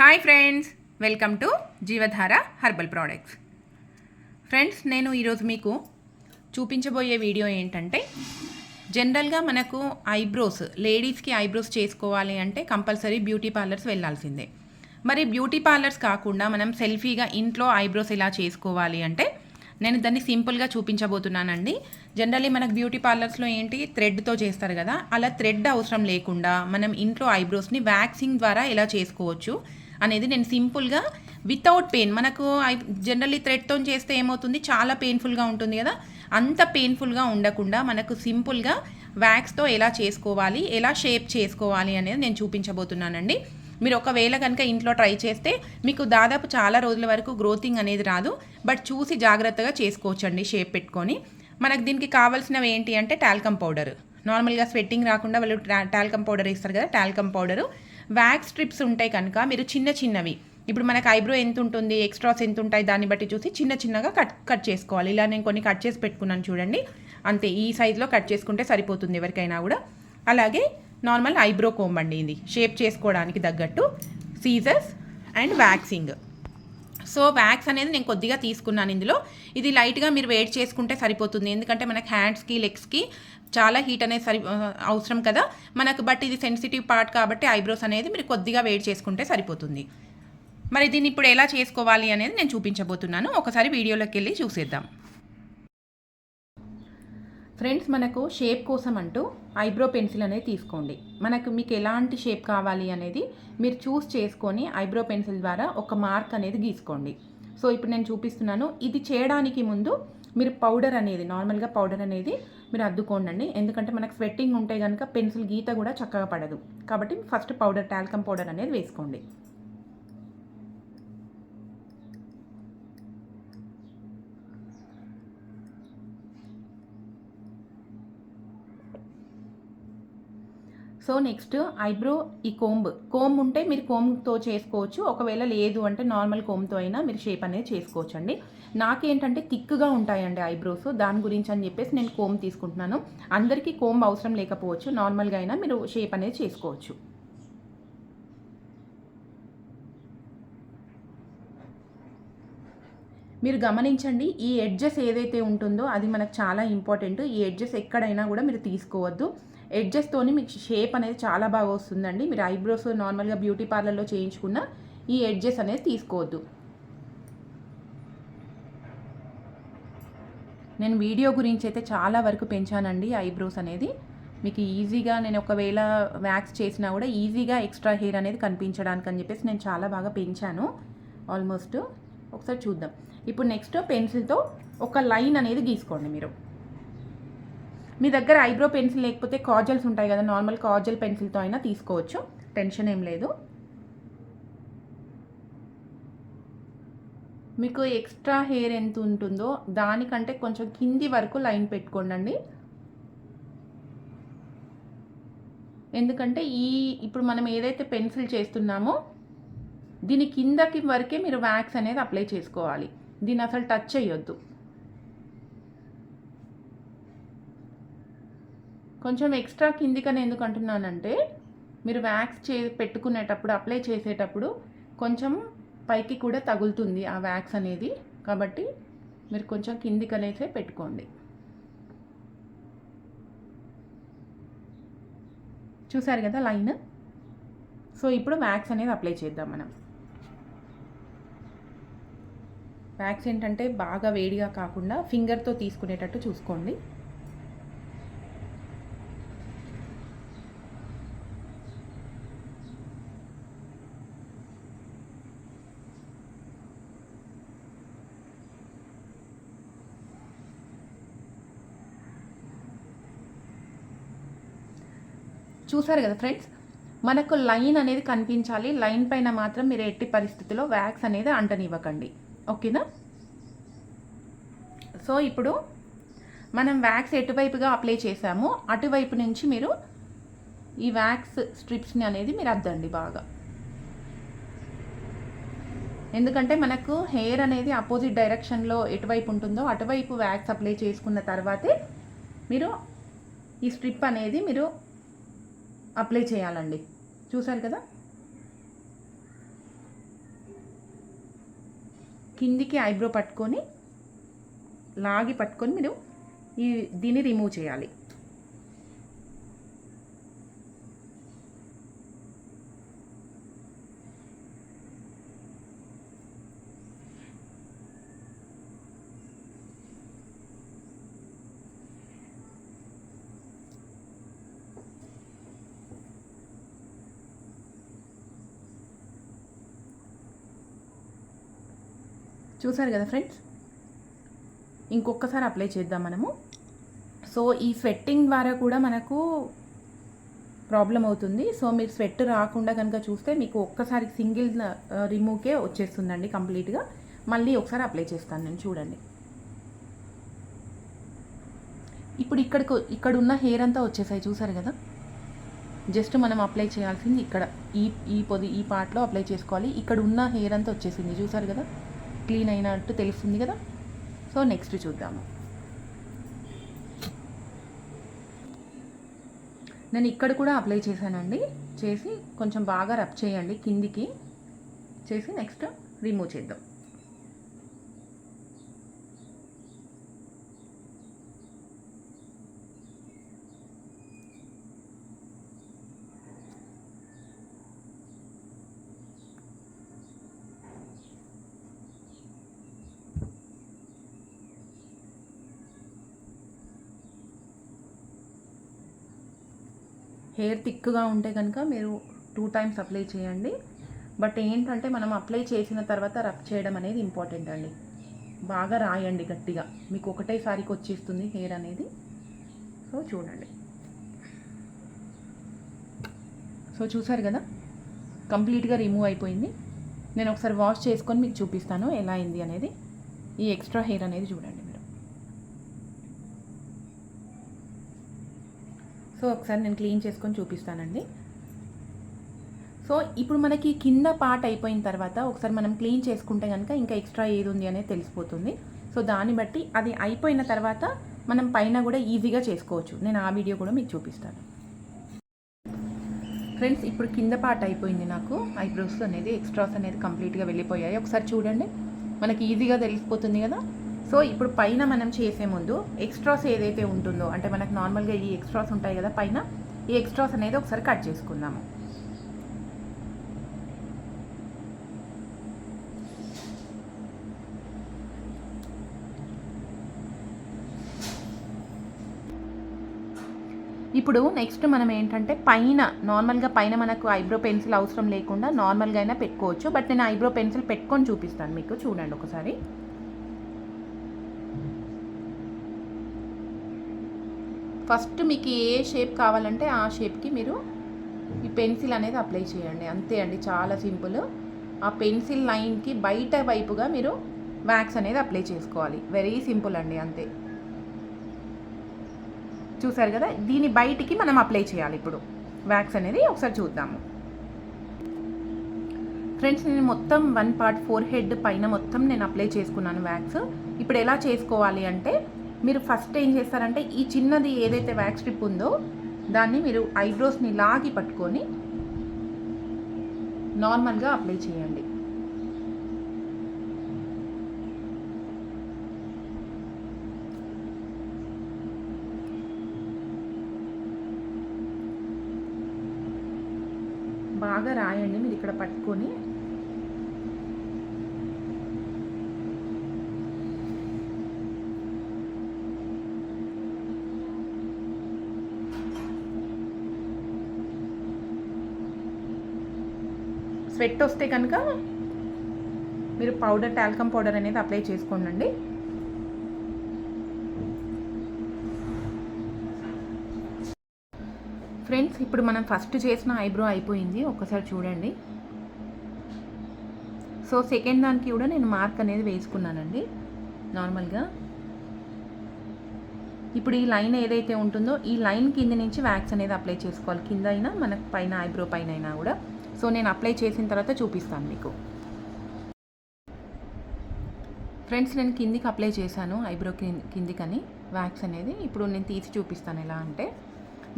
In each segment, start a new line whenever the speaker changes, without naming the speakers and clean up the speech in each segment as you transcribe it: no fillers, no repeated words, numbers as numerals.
Hi friends, welcome to Jeevadhara herbal products. Friends, నేను ఈరోజు మీకు చూపించబోయే వీడియో ఏంటంటే, జనరల్గా మనకు ఐబ్రోస్, లేడీస్కి ఐబ్రోస్ చేసుకోవాలి అంటే కంపల్సరీ బ్యూటీ పార్లర్స్ వెళ్ళాల్సిందే. మరి బ్యూటీ పార్లర్స్ కాకుండా మనం సెల్ఫీగా ఇంట్లో ఐబ్రోస్ ఎలా చేసుకోవాలి అంటే నేను దాన్ని సింపుల్గా చూపించబోతున్నానండి. జనరల్లీ మనకు బ్యూటీ పార్లర్స్లో ఏంటి, థ్రెడ్తో చేస్తారు కదా, అలా థ్రెడ్ అవసరం లేకుండా మనం ఇంట్లో ఐబ్రోస్ని వ్యాక్సింగ్ ద్వారా ఎలా చేసుకోవచ్చు అనేది నేను సింపుల్గా వితౌట్ పెయిన్, మనకు జనరల్లీ థ్రెడ్తో చేస్తే ఏమవుతుంది, చాలా పెయిన్ఫుల్గా ఉంటుంది కదా, అంత పెయిన్ఫుల్గా ఉండకుండా మనకు సింపుల్గా వ్యాక్స్తో ఎలా చేసుకోవాలి, ఎలా షేప్ చేసుకోవాలి అనేది నేను చూపించబోతున్నానండి. మీరు ఒకవేళ కనుక ఇంట్లో ట్రై చేస్తే మీకు దాదాపు చాలా రోజుల వరకు గ్రోతింగ్ అనేది రాదు, బట్ చూసి జాగ్రత్తగా చేసుకోవచ్చండి షేప్ పెట్టుకొని. మనకు దీనికి కావాల్సినవి ఏంటి అంటే టాల్కమ్ పౌడర్. నార్మల్గా స్వెట్టింగ్ రాకుండా వాళ్ళు టాల్కమ్ పౌడర్ ఇస్తారు కదా, టాల్కమ్ పౌడరు. వ్యాక్స్ స్ట్రిప్స్ ఉంటాయి కనుక మీరు చిన్న చిన్నవి, ఇప్పుడు మనకు ఐబ్రో ఎంత ఉంటుంది, ఎక్స్ట్రాస్ ఎంత ఉంటాయి దాన్ని బట్టి చూసి చిన్న చిన్నగా కట్ చేసుకోవాలి. ఇలా నేను కొన్ని కట్ చేసి పెట్టుకున్నాను చూడండి, అంతే. ఈ సైజులో కట్ చేసుకుంటే సరిపోతుంది ఎవరికైనా కూడా. అలాగే నార్మల్ ఐబ్రో కోంబ్ అండి, ఇది షేప్ చేసుకోవడానికి తగ్గట్టు, scissors and waxing. So wax అనేది నేను కొద్దిగా తీసుకున్నాను ఇందులో. ఇది లైట్గా మీరు వేడి చేసుకుంటే సరిపోతుంది, ఎందుకంటే మనకి హ్యాండ్స్కి, లెగ్స్కి చాలా హీట్ అనేది అవసరం కదా మనకు. బట్ ఇది సెన్సిటివ్ పార్ట్ కాబట్టి ఐబ్రోస్ అనేది మీరు కొద్దిగా వేడి చేసుకుంటే సరిపోతుంది. మరి దీన్ని ఇప్పుడు ఎలా చేసుకోవాలి అనేది నేను చూపించబోతున్నాను. ఒకసారి వీడియోలోకి వెళ్ళి చూసేద్దాం. ఫ్రెండ్స్, మనకు షేప్ కోసం అంటూ ఐబ్రో పెన్సిల్ అనేది తీసుకోండి. మీకు ఎలాంటి షేప్ కావాలి అనేది మీరు చూస్ చేసుకొని ఐబ్రో పెన్సిల్ ద్వారా ఒక మార్క్ అనేది గీసుకోండి. సో ఇప్పుడు నేను చూపిస్తున్నాను. ఇది చేయడానికి ముందు మీరు పౌడర్ అనేది, నార్మల్గా పౌడర్ అనేది మీరు అద్దుకోండి, ఎందుకంటే మనకు స్వెట్టింగ్ ఉంటే కనుక పెన్సిల్ గీత కూడా చక్కగా పడదు. కాబట్టి ఫస్ట్ పౌడర్, టాల్కమ్ పౌడర్ అనేది వేసుకోండి. సో నెక్స్ట్ ఐబ్రో, ఈ కోంబ్ ఉంటే మీరు కోంబ్తో చేసుకోవచ్చు, ఒకవేళ లేదు అంటే నార్మల్ కోంబ్తో అయినా మీరు షేప్ అనేది చేసుకోవచ్చు అండి. నాకేంటంటే థిక్గా ఉంటాయండి ఐబ్రోస్, దాని గురించి అని చెప్పేసి నేను కోంబ్ తీసుకుంటున్నాను. అందరికీ కోంబ్ అవసరం లేకపోవచ్చు, నార్మల్గా అయినా మీరు షేప్ అనేది చేసుకోవచ్చు. మీరు గమనించండి, ఈ ఎడ్జెస్ ఏదైతే ఉంటుందో అది మనకు చాలా ఇంపార్టెంట్. ఈ ఎడ్జెస్ ఎక్కడైనా కూడా మీరు తీసుకోవద్దు. ఎడ్జెస్తోని మీకు షేప్ అనేది చాలా బాగా వస్తుందండి. మీరు ఐబ్రోస్ నార్మల్గా బ్యూటీ పార్లర్లో చేయించుకున్న ఈ ఎడ్జెస్ అనేది తీసుకోవద్దు. నేను వీడియో గురించి అయితే చాలా వరకు పెంచానండి ఐబ్రోస్ అనేది. మీకు ఈజీగా, నేను ఒకవేళ వ్యాక్స్ చేసినా కూడా ఈజీగా ఎక్స్ట్రా హెయిర్ అనేది కనిపించడానికి అని చెప్పేసి నేను చాలా బాగా పెంచాను ఆల్మోస్ట్. ఒకసారి చూద్దాం. ఇప్పుడు నెక్స్ట్ పెన్సిల్తో ఒక లైన్ అనేది గీసుకోండి. మీ దగ్గర ఐబ్రో పెన్సిల్ లేకపోతే కాజల్స్ ఉంటాయి కదా, నార్మల్ కాజల్ పెన్సిల్తో అయినా తీసుకోవచ్చు, టెన్షన్ ఏం లేదు. మీకు ఎక్స్ట్రా హెయిర్ ఎంత ఉంటుందో దానికంటే కొంచెం కింది వరకు లైన్ పెట్టుకోండి. ఎందుకంటే ఇప్పుడు మనం ఏదైతే పెన్సిల్ చేస్తున్నామో దీని కిందకి వరకే మీరు వ్యాక్స్ అనేది అప్లై చేసుకోవాలి. దీన్ని అసలు టచ్ చేయొద్దు. కొంచెం ఎక్స్ట్రా కిందికని ఎందుకు అంటున్నానంటే, మీరు వ్యాక్స్ పెట్టుకునేటప్పుడు, అప్లై చేసేటప్పుడు కొంచెం పైకి కూడా తగులుతుంది ఆ వ్యాక్స్ అనేది, కాబట్టి మీరు కొంచెం కిందికనేసే పెట్టుకోండి. చూసారు కదా లైన్. సో ఇప్పుడు వ్యాక్స్ అనేది అప్లై చేద్దాం మనం. వ్యాక్స్ ఏంటంటే బాగా వేడిగా కాకుండా ఫింగర్తో తీసుకునేటట్టు చూసుకోండి. చూసారు కదా ఫ్రెండ్స్, మనకు లైన్ అనేది కనిపించాలి. లైన్ పైన మాత్రం మీరు ఎట్టి పరిస్థితిలో వ్యాక్స్ అనేది అంటనివ్వకండి, ఓకేనా? సో ఇప్పుడు మనం వ్యాక్స్ ఎటువైపుగా అప్లై చేసామో అటువైపు నుంచి మీరు ఈ వ్యాక్స్ స్ట్రిప్స్ని అనేది మీరు అద్దండి బాగా. ఎందుకంటే మనకు హెయిర్ అనేది అపోజిట్ డైరెక్షన్లో ఎటువైపు ఉంటుందో అటువైపు వ్యాక్స్ అప్లై చేసుకున్న తర్వాతే మీరు ఈ స్ట్రిప్ అనేది మీరు అప్లై చేయాలండి. చూసారు కదా. కిందికి ఐబ్రో పట్టుకొని లాగి పట్టుకొని మీరు దీన్ని రిమూవ్ చేయాలి. చూసారు కదా ఫ్రెండ్స్, ఇంకొకసారి అప్లై చేద్దాం మనము. సో ఈ స్వెట్టింగ్ ద్వారా కూడా మనకు ప్రాబ్లం అవుతుంది. సో మీరు స్వెట్ రాకుండా కనుక చూస్తే మీకు ఒక్కసారి సింగిల్ రిమూవ్కే వచ్చేస్తుందండి కంప్లీట్గా. మళ్ళీ ఒకసారి అప్లై చేస్తాను నేను, చూడండి. ఇప్పుడు ఇక్కడ ఉన్న హెయిర్ అంతా వచ్చేసాయి, చూసారు కదా. జస్ట్ మనం అప్లై చేయాల్సింది ఇక్కడ ఈ పార్ట్లో అప్లై చేసుకోవాలి. ఇక్కడ ఉన్న హెయిర్ అంతా వచ్చేసింది, చూసారు కదా. క్లీన్ అయినట్టు తెలుస్తుంది కదా. సో నెక్స్ట్ చూద్దాము. నేను ఇక్కడ కూడా అప్లై చేశానండి. చేసి కొంచెం బాగా రబ్ చేయండి కిందికి చేసి నెక్స్ట్ రిమూవ్ చేద్దాం. హెయిర్ థిక్గా ఉంటే కనుక మీరు 2 times అప్లై చేయండి. బట్ ఏంటంటే మనం అప్లై చేసిన తర్వాత రబ్ చేయడం అనేది ఇంపార్టెంట్ అండి. బాగా రాయండి గట్టిగా, మీకు ఒకటేసారికి వచ్చేస్తుంది హెయిర్ అనేది. సో చూడండి. సో చూసారు కదా, కంప్లీట్గా రిమూవ్ అయిపోయింది. నేను ఒకసారి వాష్ చేసుకొని మీకు చూపిస్తాను ఎలా అయింది అనేది. ఈ ఎక్స్ట్రా హెయిర్ అనేది చూడండి మీరు. సో ఒకసారి నేను క్లీన్ చేసుకొని చూపిస్తానండి. సో ఇప్పుడు మనకి కింద పార్ట్ అయిపోయిన తర్వాత ఒకసారి మనం క్లీన్ చేసుకుంటే కనుక ఇంకా ఎక్స్ట్రా ఏది ఉంది అనేది తెలిసిపోతుంది. సో దాన్ని బట్టి అది అయిపోయిన తర్వాత మనం పైన కూడా ఈజీగా చేసుకోవచ్చు. నేను ఆ వీడియో కూడా మీకు చూపిస్తాను. ఫ్రెండ్స్, ఇప్పుడు కింద పార్ట్ అయిపోయింది. నాకు ఐబ్రోస్ అనేది ఎక్స్ట్రాస్ అనేది కంప్లీట్గా వెళ్ళిపోయాయి. ఒకసారి చూడండి, మనకి ఈజీగా తెలిసిపోతుంది కదా. సో ఇప్పుడు పైన మనం చేసే ముందు ఎక్స్ట్రాస్ ఏదైతే ఉంటుందో, అంటే మనకు నార్మల్గా ఈ ఎక్స్ట్రాస్ ఉంటాయి కదా పైన, ఈ ఎక్స్ట్రాస్ అనేది ఒకసారి కట్ చేసుకుందాము. ఇప్పుడు నెక్స్ట్ మనం ఏంటంటే పైన నార్మల్గా పైన మనకు ఐబ్రో పెన్సిల్ అవసరం లేకుండా నార్మల్గా అయినా పెట్టుకోవచ్చు. బట్ నేను ఐబ్రో పెన్సిల్ పెట్టుకొని చూపిస్తాను మీకు, చూడండి ఒకసారి. ఫస్ట్ మీకు ఏ షేప్ కావాలంటే ఆ షేప్కి మీరు ఈ పెన్సిల్ అనేది అప్లై చేయండి. అంతే అండి, చాలా సింపుల్. ఆ పెన్సిల్ లైన్కి బయట వైపుగా మీరు వ్యాక్స్ అనేది అప్లై చేసుకోవాలి. వెరీ సింపుల్ అండి, అంతే. చూసారు కదా, దీని బయటికి మనం అప్లై చేయాలి ఇప్పుడు వ్యాక్స్ అనేది. ఒకసారి చూద్దాము. ఫ్రెండ్స్, నేను మొత్తం 1 part ఫోర్ హెడ్ పైన మొత్తం నేను అప్లై చేసుకున్నాను వ్యాక్స్. ఇప్పుడు ఎలా చేసుకోవాలి అంటే, మీరు ఫస్ట్ ఏం చేస్తారంటే ఈ చిన్నది ఏదైతే వ్యాక్స్ స్ట్రిప్ ఉందో దాన్ని మీరు ఐబ్రోస్ని లాగి పట్టుకొని నార్మల్గా అప్లై చేయండి. బాగా రాయండి మీరు ఇక్కడ పట్టుకొని. స్వెట్ వస్తే కనుక మీరు టాల్కమ్ పౌడర్ అనేది అప్లై చేసుకోండి. ఫ్రెండ్స్, ఇప్పుడు మనం ఫస్ట్ చేసిన ఐబ్రో అయిపోయింది, ఒకసారి చూడండి. సో సెకండ్ దానికి కూడా నేను మార్క్ అనేది వేసుకున్నానండి నార్మల్గా. ఇప్పుడు ఈ లైన్ ఏదైతే ఉంటుందో ఈ లైన్ కింద నుంచి వ్యాక్స్ అనేది అప్లై చేసుకోవాలి, కింద అయినా మనకు పైన ఐబ్రో పైన అయినా కూడా. సో నేను అప్లై చేసిన తర్వాత చూపిస్తాను మీకు. ఫ్రెండ్స్, నేను కిందికి అప్లై చేశాను ఐబ్రో కిందికని వ్యాక్స్ అనేది. ఇప్పుడు నేను తీసి చూపిస్తాను ఎలా అంటే.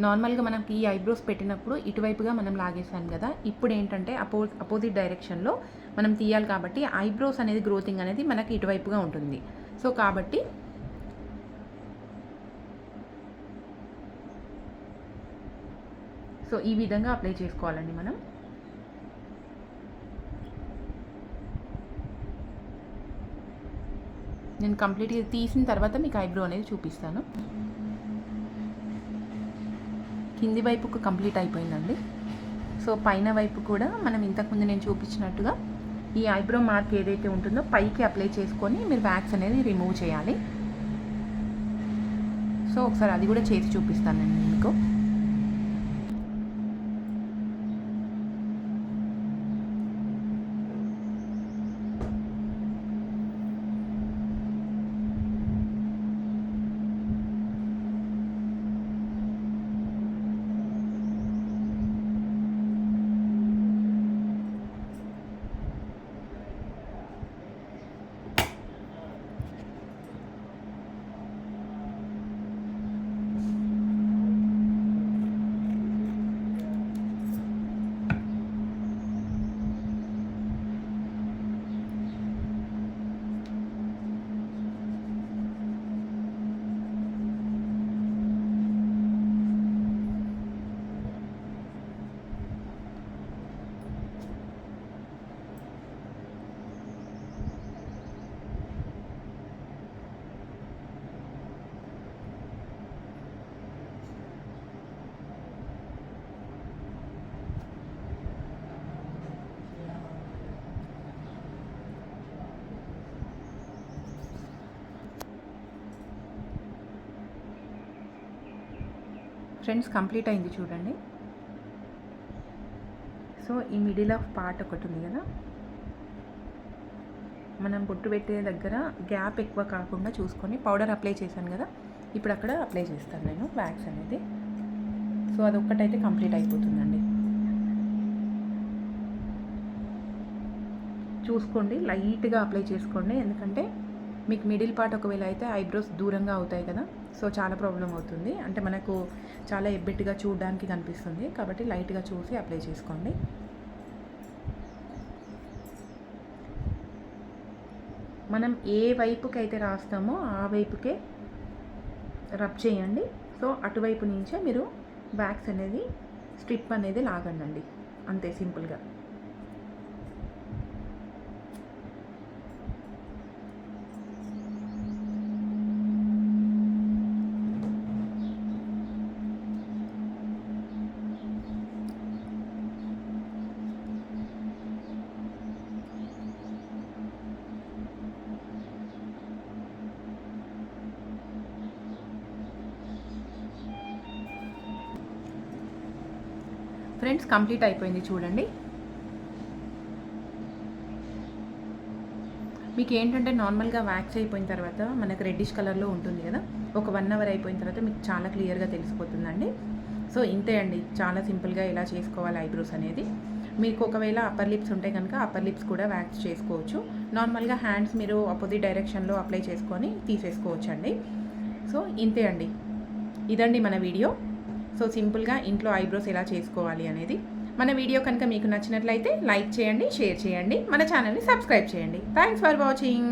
నార్మల్గా మనకి ఈ ఐబ్రోస్ పెట్టినప్పుడు ఇటువైపుగా మనం లాగేసాం కదా, ఇప్పుడు ఏంటంటే అపోజిట్ డైరెక్షన్లో మనం తీయాలి కాబట్టి ఐబ్రోస్ అనేది గ్రోతింగ్ అనేది మనకి ఇటువైపుగా ఉంటుంది. సో కాబట్టి ఈ విధంగా అప్లై చేసుకోవాలండి మనం. నేను కంప్లీట్గా తీసిన తర్వాత మీకు ఐబ్రో అనేది చూపిస్తాను. కింది వైపుకు కంప్లీట్ అయిపోయిందండి. సో పైన వైపు కూడా మనం ఇంతకుముందు నేను చూపించినట్టుగా ఈ ఐబ్రో మార్క్ ఏదైతే ఉంటుందో పైకి అప్లై చేసుకొని మీరు వ్యాక్స్ అనేది రిమూవ్ చేయాలి. సో ఒకసారి అది కూడా చేసి చూపిస్తానండి మీకు. ఫ్రెండ్స్ కంప్లీట్ అయింది చూడండి. సో ఈ మిడిల్ ఆఫ్ పార్ట్ ఒకటి ఉంది కదా, మనం బొట్టు పెట్టే దగ్గర గ్యాప్ ఎక్కువ కాకుండా చూసుకొని పౌడర్ అప్లై చేశాను కదా, ఇప్పుడు అక్కడ అప్లై చేస్తాను నేను వ్యాక్స్ అనేది. సో అదొక్కటైతే కంప్లీట్ అయిపోతుందండి. చూసుకోండి, లైట్గా అప్లై చేసుకోండి, ఎందుకంటే మీకు మిడిల్ పార్ట్ ఒకవేళ అయితే ఐబ్రోస్ దూరంగా అవుతాయి కదా, సో చాలా ప్రాబ్లం అవుతుంది. అంటే మనకు చాలా ఎబ్బెట్టుగా చూడడానికి కనిపిస్తుంది, కాబట్టి లైట్గా చూసి అప్లై చేసుకోండి. మనం ఏ వైపుకి అయితే రాస్తామో ఆ వైపుకే రబ్ చేయండి. సో అటువైపు నుంచే మీరు వ్యాక్స్ అనేది స్ట్రిప్ అనేది లాగండి, అంతే సింపుల్గా. ఫ్రెండ్స్ కంప్లీట్ అయిపోయింది చూడండి. మీకు ఏంటంటే నార్మల్గా వ్యాక్స్ అయిపోయిన తర్వాత మనకు రెడ్డిష్ కలర్లో ఉంటుంది కదా, ఒక 1 అవర్ అయిపోయిన తర్వాత మీకు చాలా క్లియర్గా తెలిసిపోతుందండి. సో ఇంతే అండి, చాలా సింపుల్గా ఎలా చేసుకోవాలి ఐబ్రోస్ అనేది. మీకు ఒకవేళ అప్పర్ లిప్స్ ఉంటే కనుక అప్పర్ లిప్స్ కూడా వ్యాక్స్ చేసుకోవచ్చు. నార్మల్గా హ్యాండ్స్ మీరు అపోజిట్ డైరెక్షన్లో అప్లై చేసుకొని తీసేసుకోవచ్చు అండి. సో ఇంతే అండి, ఇదండి మన వీడియో. సో సింపుల్గా ఇంట్లో ఐబ్రోస్ ఎలా చేసుకోవాలి అనేది. మన వీడియో కనుక మీకు నచ్చినట్లయితే లైక్ చేయండి, షేర్ చేయండి, మన ఛానల్ని సబ్స్క్రైబ్ చేయండి. Thanks for watching.